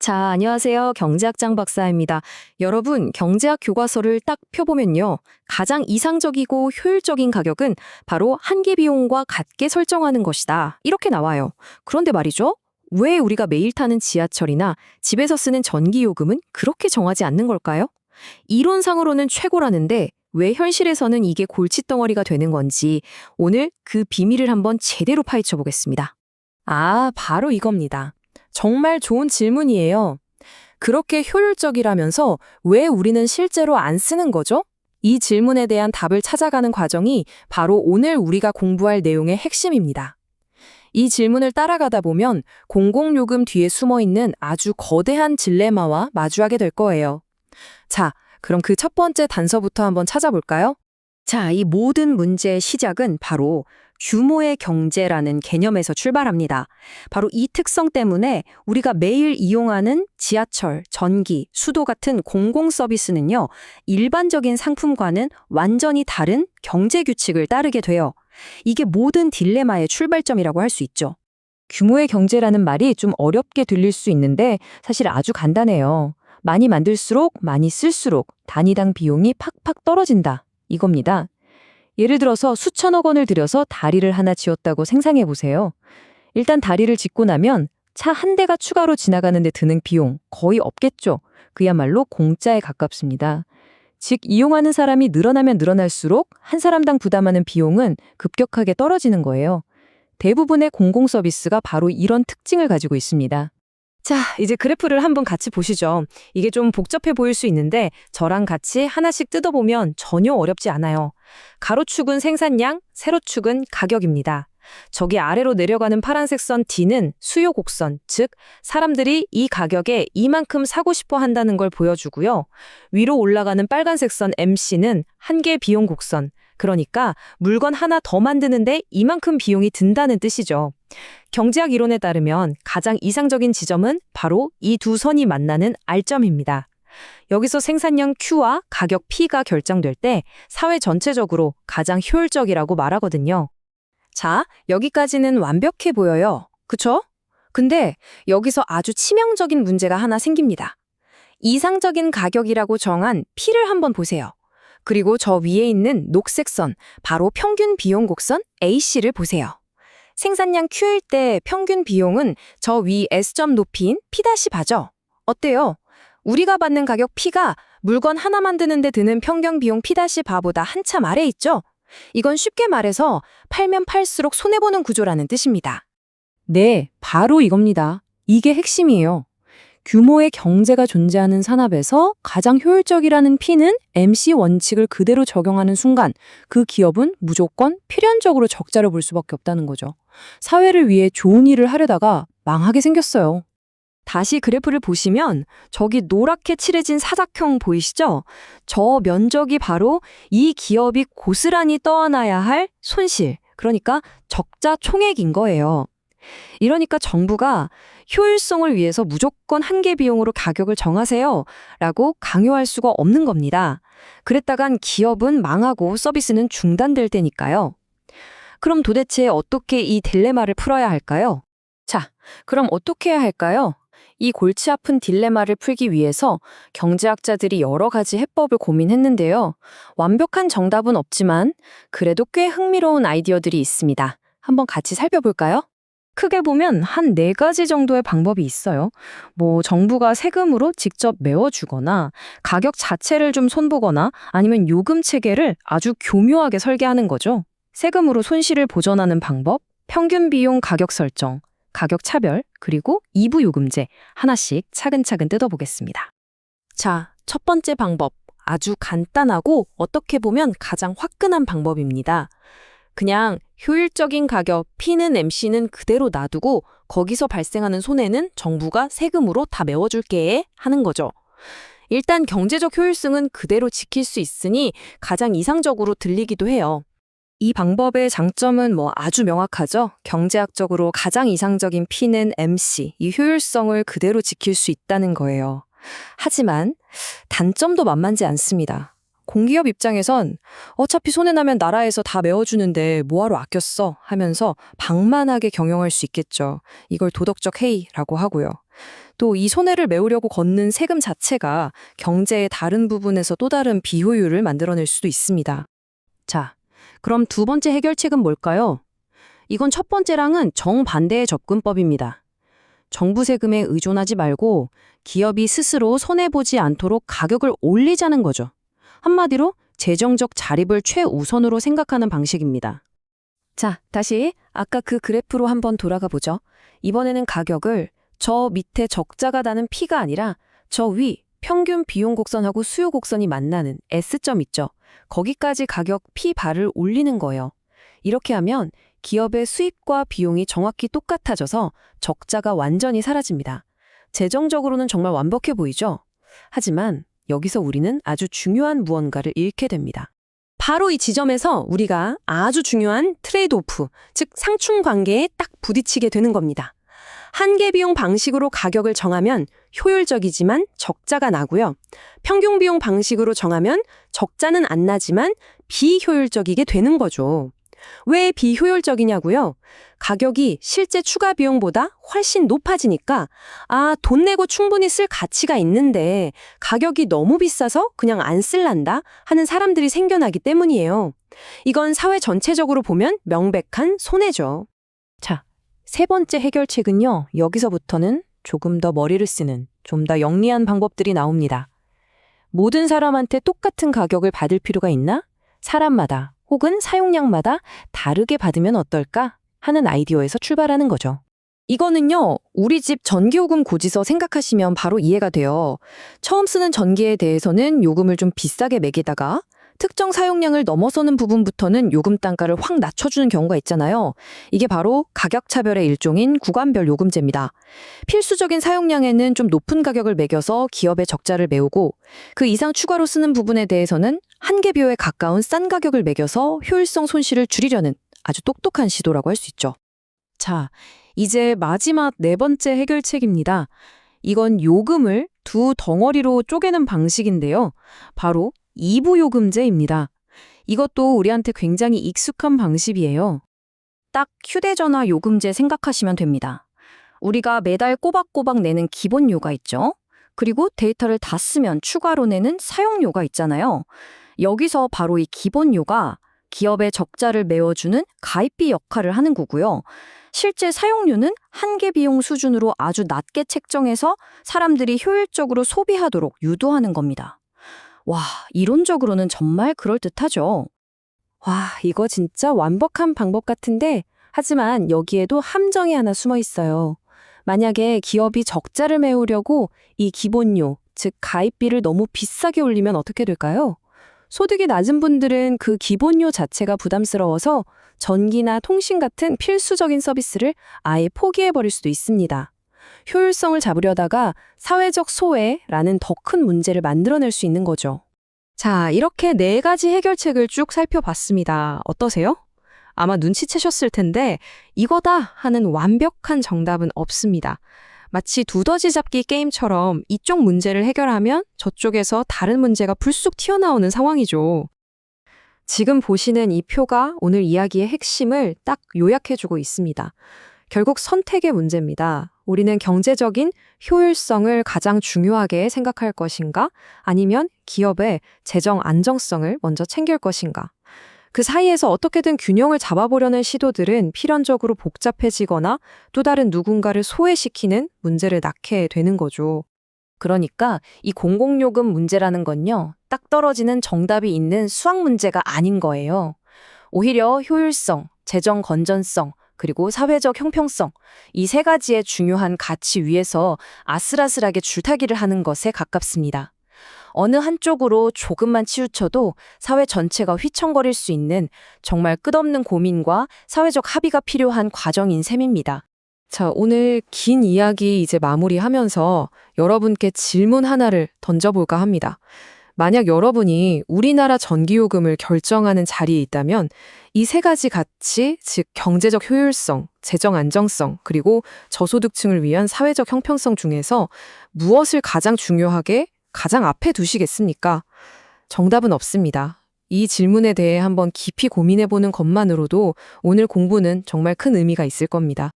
자, 안녕하세요. 경제학장 박사입니다. 여러분, 경제학 교과서를 딱 펴보면요. 가장 이상적이고 효율적인 가격은 바로 한계 비용과 같게 설정하는 것이다. 이렇게 나와요. 그런데 말이죠. 왜 우리가 매일 타는 지하철이나 집에서 쓰는 전기요금은 그렇게 정하지 않는 걸까요? 이론상으로는 최고라는데 왜 현실에서는 이게 골칫덩어리가 되는 건지 오늘 그 비밀을 한번 제대로 파헤쳐 보겠습니다. 바로 이겁니다. 정말 좋은 질문이에요. 그렇게 효율적이라면서 왜 우리는 실제로 안 쓰는 거죠? 이 질문에 대한 답을 찾아가는 과정이 바로 오늘 우리가 공부할 내용의 핵심입니다. 이 질문을 따라가다 보면 공공요금 뒤에 숨어 있는 아주 거대한 딜레마와 마주하게 될 거예요. 자, 그럼 그 첫 번째 단서부터 한번 찾아볼까요? 자, 이 모든 문제의 시작은 바로 규모의 경제라는 개념에서 출발합니다. 바로 이 특성 때문에 우리가 매일 이용하는 지하철, 전기, 수도 같은 공공 서비스는요, 일반적인 상품과는 완전히 다른 경제 규칙을 따르게 돼요. 이게 모든 딜레마의 출발점이라고 할 수 있죠. 규모의 경제라는 말이 좀 어렵게 들릴 수 있는데 사실 아주 간단해요. 많이 만들수록 많이 쓸수록 단위당 비용이 팍팍 떨어진다. 이겁니다. 예를 들어서 수천억 원을 들여서 다리를 하나 지었다고 생각해 보세요. 일단 다리를 짓고 나면 차 한 대가 추가로 지나가는 데 드는 비용 거의 없겠죠. 그야말로 공짜에 가깝습니다. 즉 이용하는 사람이 늘어나면 늘어날수록 한 사람당 부담하는 비용은 급격하게 떨어지는 거예요. 대부분의 공공 서비스가 바로 이런 특징을 가지고 있습니다. 자, 이제 그래프를 한번 같이 보시죠. 이게 좀 복잡해 보일 수 있는데 저랑 같이 하나씩 뜯어보면 전혀 어렵지 않아요. 가로축은 생산량, 세로축은 가격입니다. 저기 아래로 내려가는 파란색 선 D는 수요 곡선, 즉 사람들이 이 가격에 이만큼 사고 싶어 한다는 걸 보여주고요. 위로 올라가는 빨간색 선 MC는 한계 비용 곡선, 그러니까 물건 하나 더 만드는데 이만큼 비용이 든다는 뜻이죠. 경제학 이론에 따르면 가장 이상적인 지점은 바로 이 두 선이 만나는 R점입니다. 여기서 생산량 Q와 가격 P가 결정될 때 사회 전체적으로 가장 효율적이라고 말하거든요. 자, 여기까지는 완벽해 보여요. 그쵸? 근데 여기서 아주 치명적인 문제가 하나 생깁니다. 이상적인 가격이라고 정한 P를 한번 보세요. 그리고 저 위에 있는 녹색 선, 바로 평균 비용 곡선 AC를 보세요. 생산량 Q일 때 평균 비용은 저 위 S점 높이인 P-바죠. 어때요? 우리가 받는 가격 P가 물건 하나 만드는 데 드는 평균 비용 P-바보다 한참 아래 있죠? 이건 쉽게 말해서 팔면 팔수록 손해보는 구조라는 뜻입니다. 네, 바로 이겁니다. 이게 핵심이에요. 규모의 경제가 존재하는 산업에서 가장 효율적이라는 P는 MC 원칙을 그대로 적용하는 순간 그 기업은 무조건 필연적으로 적자를 볼 수밖에 없다는 거죠. 사회를 위해 좋은 일을 하려다가 망하게 생겼어요. 다시 그래프를 보시면 저기 노랗게 칠해진 사각형 보이시죠? 저 면적이 바로 이 기업이 고스란히 떠안아야 할 손실, 그러니까 적자 총액인 거예요. 이러니까 정부가 효율성을 위해서 무조건 한계 비용으로 가격을 정하세요 라고 강요할 수가 없는 겁니다. 그랬다간 기업은 망하고 서비스는 중단될 테니까요. 그럼 도대체 어떻게 이 딜레마를 풀어야 할까요? 자, 그럼 어떻게 해야 할까요? 이 골치 아픈 딜레마를 풀기 위해서 경제학자들이 여러 가지 해법을 고민했는데요. 완벽한 정답은 없지만 그래도 꽤 흥미로운 아이디어들이 있습니다. 한번 같이 살펴볼까요? 크게 보면 한 4가지 정도의 방법이 있어요. 정부가 세금으로 직접 메워주거나 가격 자체를 좀 손보거나 아니면 요금 체계를 아주 교묘하게 설계하는 거죠. 세금으로 손실을 보전하는 방법, 평균 비용 가격 설정, 가격 차별, 그리고 이부 요금제 하나씩 차근차근 뜯어보겠습니다. 자, 첫 번째 방법. 아주 간단하고 어떻게 보면 가장 화끈한 방법입니다. 그냥 효율적인 가격 P는 MC는 그대로 놔두고 거기서 발생하는 손해는 정부가 세금으로 다 메워줄게 하는 거죠. 일단 경제적 효율성은 그대로 지킬 수 있으니 가장 이상적으로 들리기도 해요. 이 방법의 장점은 아주 명확하죠. 경제학적으로 가장 이상적인 P는 MC, 이 효율성을 그대로 지킬 수 있다는 거예요. 하지만 단점도 만만치 않습니다. 공기업 입장에선 어차피 손해나면 나라에서 다 메워주는데 뭐하러 아꼈어 하면서 방만하게 경영할 수 있겠죠. 이걸 도덕적 해이라고 하고요. 또 이 손해를 메우려고 걷는 세금 자체가 경제의 다른 부분에서 또 다른 비효율을 만들어낼 수도 있습니다. 자, 그럼 두 번째 해결책은 뭘까요? 이건 첫 번째랑은 정반대의 접근법입니다. 정부 세금에 의존하지 말고 기업이 스스로 손해보지 않도록 가격을 올리자는 거죠. 한마디로 재정적 자립을 최우선으로 생각하는 방식입니다. 자, 다시 아까 그 그래프로 한번 돌아가 보죠. 이번에는 가격을 저 밑에 적자가 나는 P가 아니라 저 위 평균 비용 곡선하고 수요 곡선이 만나는 S점 있죠. 거기까지 가격 P바를 올리는 거예요. 이렇게 하면 기업의 수입과 비용이 정확히 똑같아져서 적자가 완전히 사라집니다. 재정적으로는 정말 완벽해 보이죠? 하지만 여기서 우리는 아주 중요한 무언가를 잃게 됩니다. 바로 이 지점에서 우리가 아주 중요한 트레이드 오프, 즉 상충 관계에 딱 부딪히게 되는 겁니다. 한계 비용 방식으로 가격을 정하면 효율적이지만 적자가 나고요. 평균 비용 방식으로 정하면 적자는 안 나지만 비효율적이게 되는 거죠. 왜 비효율적이냐고요? 가격이 실제 추가 비용보다 훨씬 높아지니까 돈 내고 충분히 쓸 가치가 있는데 가격이 너무 비싸서 그냥 안 쓸란다 하는 사람들이 생겨나기 때문이에요. 이건 사회 전체적으로 보면 명백한 손해죠. 자, 세 번째 해결책은요. 여기서부터는 조금 더 머리를 쓰는 좀 더 영리한 방법들이 나옵니다. 모든 사람한테 똑같은 가격을 받을 필요가 있나? 사람마다 혹은 사용량마다 다르게 받으면 어떨까 하는 아이디어에서 출발하는 거죠. 이거는요, 우리 집 전기요금 고지서 생각하시면 바로 이해가 돼요. 처음 쓰는 전기에 대해서는 요금을 좀 비싸게 매기다가 특정 사용량을 넘어서는 부분부터는 요금 단가를 확 낮춰주는 경우가 있잖아요. 이게 바로 가격차별의 일종인 구간별 요금제입니다. 필수적인 사용량에는 좀 높은 가격을 매겨서 기업의 적자를 메우고 그 이상 추가로 쓰는 부분에 대해서는 한계비용에 가까운 싼 가격을 매겨서 효율성 손실을 줄이려는 아주 똑똑한 시도라고 할 수 있죠. 자, 이제 마지막 네 번째 해결책입니다. 이건 요금을 두 덩어리로 쪼개는 방식인데요. 바로 이부요금제입니다. 이것도 우리한테 굉장히 익숙한 방식이에요. 딱 휴대전화 요금제 생각하시면 됩니다. 우리가 매달 꼬박꼬박 내는 기본료가 있죠. 그리고 데이터를 다 쓰면 추가로 내는 사용료가 있잖아요. 여기서 바로 이 기본료가 기업의 적자를 메워주는 가입비 역할을 하는 거고요. 실제 사용료는 한계 비용 수준으로 아주 낮게 책정해서 사람들이 효율적으로 소비하도록 유도하는 겁니다. 와, 이론적으로는 정말 그럴듯하죠. 와, 이거 진짜 완벽한 방법 같은데, 하지만 여기에도 함정이 하나 숨어 있어요. 만약에 기업이 적자를 메우려고 이 기본료, 즉 가입비를 너무 비싸게 올리면 어떻게 될까요? 소득이 낮은 분들은 그 기본료 자체가 부담스러워서 전기나 통신 같은 필수적인 서비스를 아예 포기해버릴 수도 있습니다. 효율성을 잡으려다가 사회적 소외라는 더 큰 문제를 만들어낼 수 있는 거죠. 자, 이렇게 네 가지 해결책을 쭉 살펴봤습니다. 어떠세요? 아마 눈치채셨을 텐데 이거다 하는 완벽한 정답은 없습니다. 마치 두더지 잡기 게임처럼 이쪽 문제를 해결하면 저쪽에서 다른 문제가 불쑥 튀어나오는 상황이죠. 지금 보시는 이 표가 오늘 이야기의 핵심을 딱 요약해주고 있습니다. 결국 선택의 문제입니다. 우리는 경제적인 효율성을 가장 중요하게 생각할 것인가? 아니면 기업의 재정 안정성을 먼저 챙길 것인가? 그 사이에서 어떻게든 균형을 잡아보려는 시도들은 필연적으로 복잡해지거나 또 다른 누군가를 소외시키는 문제를 낳게 되는 거죠. 그러니까 이 공공요금 문제라는 건요, 딱 떨어지는 정답이 있는 수학 문제가 아닌 거예요. 오히려 효율성, 재정 건전성, 그리고 사회적 형평성, 이 세 가지의 중요한 가치 위에서 아슬아슬하게 줄타기를 하는 것에 가깝습니다. 어느 한쪽으로 조금만 치우쳐도 사회 전체가 휘청거릴 수 있는 정말 끝없는 고민과 사회적 합의가 필요한 과정인 셈입니다. 자, 오늘 긴 이야기 이제 마무리하면서 여러분께 질문 하나를 던져볼까 합니다. 만약 여러분이 우리나라 전기요금을 결정하는 자리에 있다면 이 세 가지 가치, 즉 경제적 효율성, 재정 안정성, 그리고 저소득층을 위한 사회적 형평성 중에서 무엇을 가장 중요하게 가장 앞에 두시겠습니까? 정답은 없습니다. 이 질문에 대해 한번 깊이 고민해보는 것만으로도 오늘 공부는 정말 큰 의미가 있을 겁니다.